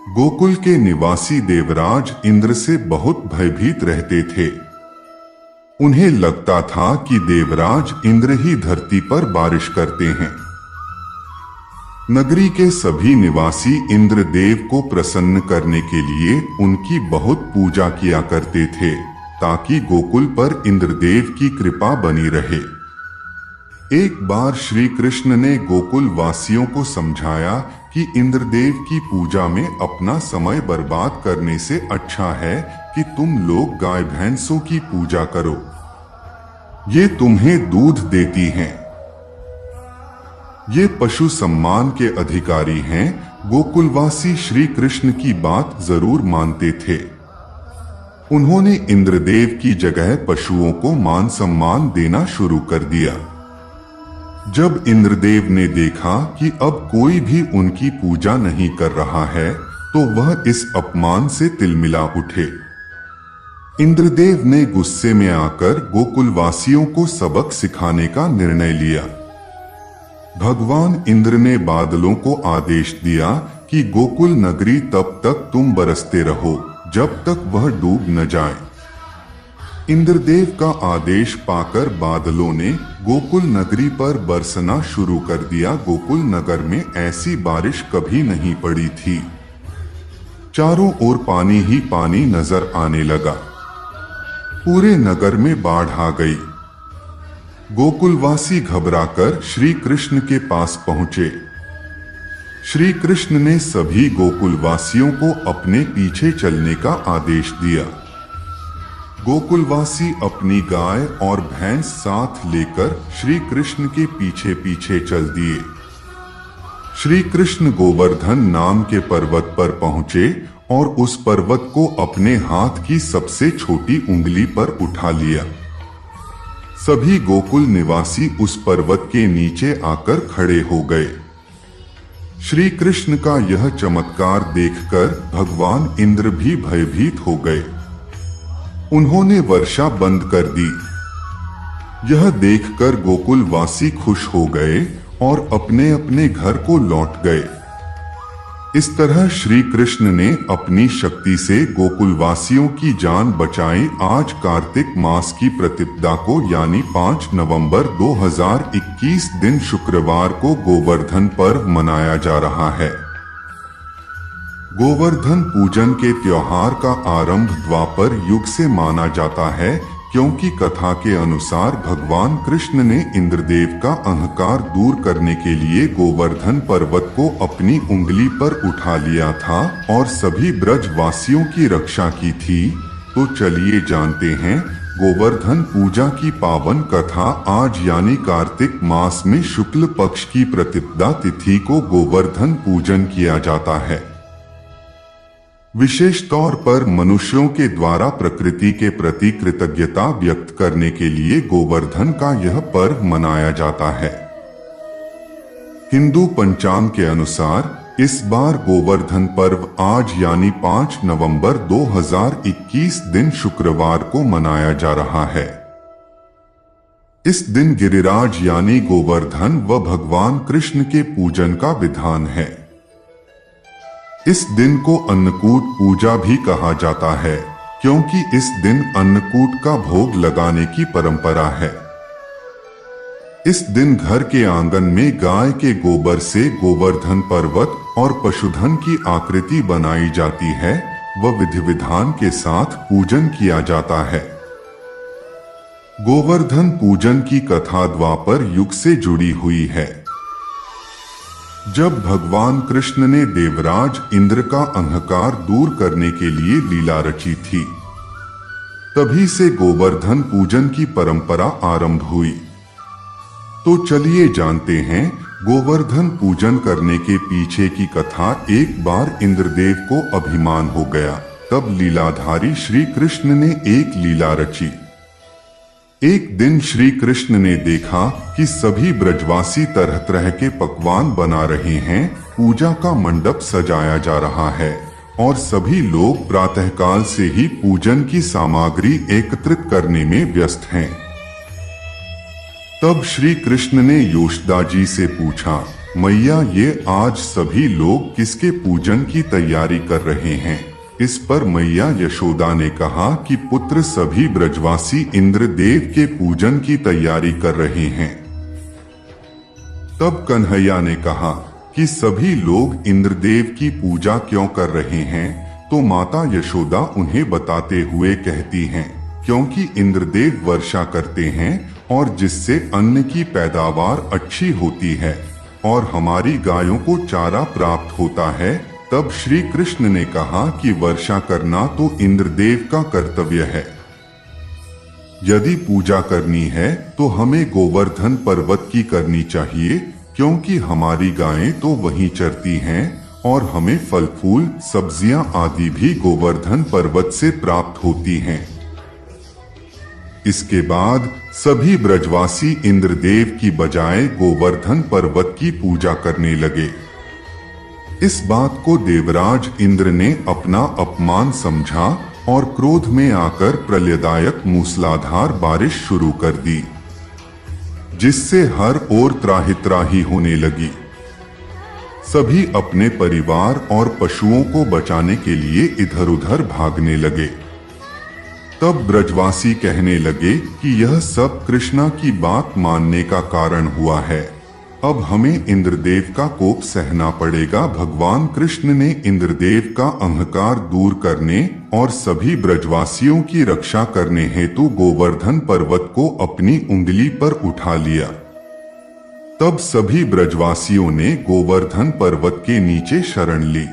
गोकुल के निवासी देवराज इंद्र से बहुत भयभीत रहते थे। उन्हें लगता था कि देवराज इंद्र ही धरती पर बारिश करते हैं। नगरी के सभी निवासी इंद्रदेव को प्रसन्न करने के लिए उनकी बहुत पूजा किया करते थे, ताकि गोकुल पर इंद्रदेव की कृपा बनी रहे। एक बार श्री कृष्ण ने गोकुल वासियों को समझाया कि इंद्रदेव की पूजा में अपना समय बर्बाद करने से अच्छा है कि तुम लोग गाय भैंसों की पूजा करो। ये तुम्हें दूध देती हैं। ये पशु सम्मान के अधिकारी हैं। गोकुलवासी श्री कृष्ण की बात जरूर मानते थे। उन्होंने इंद्रदेव की जगह पशुओं को मान सम्मान देना शुरू कर दिया। जब इंद्रदेव ने देखा कि अब कोई भी उनकी पूजा नहीं कर रहा है, तो वह इस अपमान से तिलमिला उठे। इंद्रदेव ने गुस्से में आकर गोकुलवासियों को सबक सिखाने का निर्णय लिया। भगवान इंद्र ने बादलों को आदेश दिया कि गोकुल नगरी तब तक तुम बरसते रहो जब तक वह डूब न जाए। इंद्रदेव का आदेश पाकर बादलों ने गोकुल नगरी पर बरसना शुरू कर दिया। गोकुल नगर में ऐसी बारिश कभी नहीं पड़ी थी। चारों ओर पानी ही पानी नजर आने लगा। पूरे नगर में बाढ़ आ गई। गोकुलवासी घबराकर श्री कृष्ण के पास पहुंचे। श्री कृष्ण ने सभी गोकुलवासियों को अपने पीछे चलने का आदेश दिया। गोकुलवासी अपनी गाय और भैंस साथ लेकर श्री कृष्ण के पीछे पीछे चल दिए। श्री कृष्ण गोवर्धन नाम के पर्वत पर पहुंचे और उस पर्वत को अपने हाथ की सबसे छोटी उंगली पर उठा लिया। सभी गोकुल निवासी उस पर्वत के नीचे आकर खड़े हो गए। श्री कृष्ण का यह चमत्कार देखकर भगवान इंद्र भी भयभीत हो गए। उन्होंने वर्षा बंद कर दी। यह देखकर गोकुलवासी खुश हो गए और अपने अपने घर को लौट गए। इस तरह श्री कृष्ण ने अपनी शक्ति से गोकुलवासियों की जान बचाई। आज कार्तिक मास की प्रतिपदा को यानी 5 नवंबर 2021 दिन शुक्रवार को गोवर्धन पर्व मनाया जा रहा है। गोवर्धन पूजन के त्योहार का आरंभ द्वापर युग से माना जाता है, क्योंकि कथा के अनुसार भगवान कृष्ण ने इंद्रदेव का अहंकार दूर करने के लिए गोवर्धन पर्वत को अपनी उंगली पर उठा लिया था और सभी ब्रजवासियों की रक्षा की थी। तो चलिए जानते हैं गोवर्धन पूजा की पावन कथा। आज यानी कार्तिक मास में शुक्ल पक्ष की प्रतिपदा तिथि को गोवर्धन पूजन किया जाता है। विशेष तौर पर मनुष्यों के द्वारा प्रकृति के प्रति कृतज्ञता व्यक्त करने के लिए गोवर्धन का यह पर्व मनाया जाता है। हिंदू पंचांग के अनुसार इस बार गोवर्धन पर्व आज यानी 5 नवंबर 2021 दिन शुक्रवार को मनाया जा रहा है। इस दिन गिरिराज यानी गोवर्धन व भगवान कृष्ण के पूजन का विधान है। इस दिन को अन्नकूट पूजा भी कहा जाता है, क्योंकि इस दिन अन्नकूट का भोग लगाने की परंपरा है। इस दिन घर के आंगन में गाय के गोबर से गोवर्धन पर्वत और पशुधन की आकृति बनाई जाती है व विधि विधान के साथ पूजन किया जाता है। गोवर्धन पूजन की कथा द्वापर युग से जुड़ी हुई है। जब भगवान कृष्ण ने देवराज इंद्र का अहंकार दूर करने के लिए लीला रची थी, तभी से गोवर्धन पूजन की परंपरा आरंभ हुई। तो चलिए जानते हैं गोवर्धन पूजन करने के पीछे की कथा। एक बार इंद्रदेव को अभिमान हो गया, तब लीलाधारी श्री कृष्ण ने एक लीला रची। एक दिन श्री कृष्ण ने देखा कि सभी ब्रजवासी तरह तरह के पकवान बना रहे हैं। पूजा का मंडप सजाया जा रहा है और सभी लोग प्रातःकाल से ही पूजन की सामग्री एकत्रित करने में व्यस्त हैं। तब श्री कृष्ण ने योशदा जी से पूछा मैया, ये आज सभी लोग किसके पूजन की तैयारी कर रहे हैं? इस पर मैया यशोदा ने कहा कि पुत्र, सभी ब्रजवासी इंद्रदेव के पूजन की तैयारी कर रहे हैं। तब कन्हैया ने कहा कि सभी लोग इंद्रदेव की पूजा क्यों कर रहे हैं? तो माता यशोदा उन्हें बताते हुए कहती हैं, क्योंकि इंद्रदेव वर्षा करते हैं और जिससे अन्न की पैदावार अच्छी होती है और हमारी गायों को चारा प्राप्त होता है। तब श्री कृष्ण ने कहा कि वर्षा करना तो इंद्रदेव का कर्तव्य है। यदि पूजा करनी है तो हमें गोवर्धन पर्वत की करनी चाहिए, क्योंकि हमारी गायें तो वहीं चरती हैं और हमें फल फूल सब्जियां आदि भी गोवर्धन पर्वत से प्राप्त होती हैं। इसके बाद सभी ब्रजवासी इंद्रदेव की बजाय गोवर्धन पर्वत की पूजा करने लगे। इस बात को देवराज इंद्र ने अपना अपमान समझा और क्रोध में आकर प्रलयदायक मूसलाधार बारिश शुरू कर दी, जिससे हर ओर त्राहि त्राहि होने लगी। सभी अपने परिवार और पशुओं को बचाने के लिए इधर उधर भागने लगे। तब ब्रजवासी कहने लगे कि यह सब कृष्णा की बात मानने का कारण हुआ है। अब हमें इंद्रदेव का कोप सहना पड़ेगा। भगवान कृष्ण ने इंद्रदेव का अहंकार दूर करने और सभी ब्रजवासियों की रक्षा करने हेतु गोवर्धन पर्वत को अपनी उंगली पर उठा लिया। तब सभी ब्रजवासियों ने गोवर्धन पर्वत के नीचे शरण ली।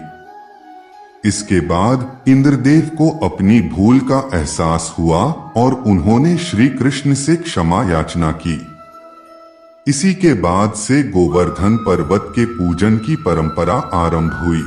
इसके बाद इंद्रदेव को अपनी भूल का एहसास हुआ और उन्होंने श्री कृष्ण से क्षमा याचना की। इसी के बाद से गोवर्धन पर्वत के पूजन की परंपरा आरंभ हुई।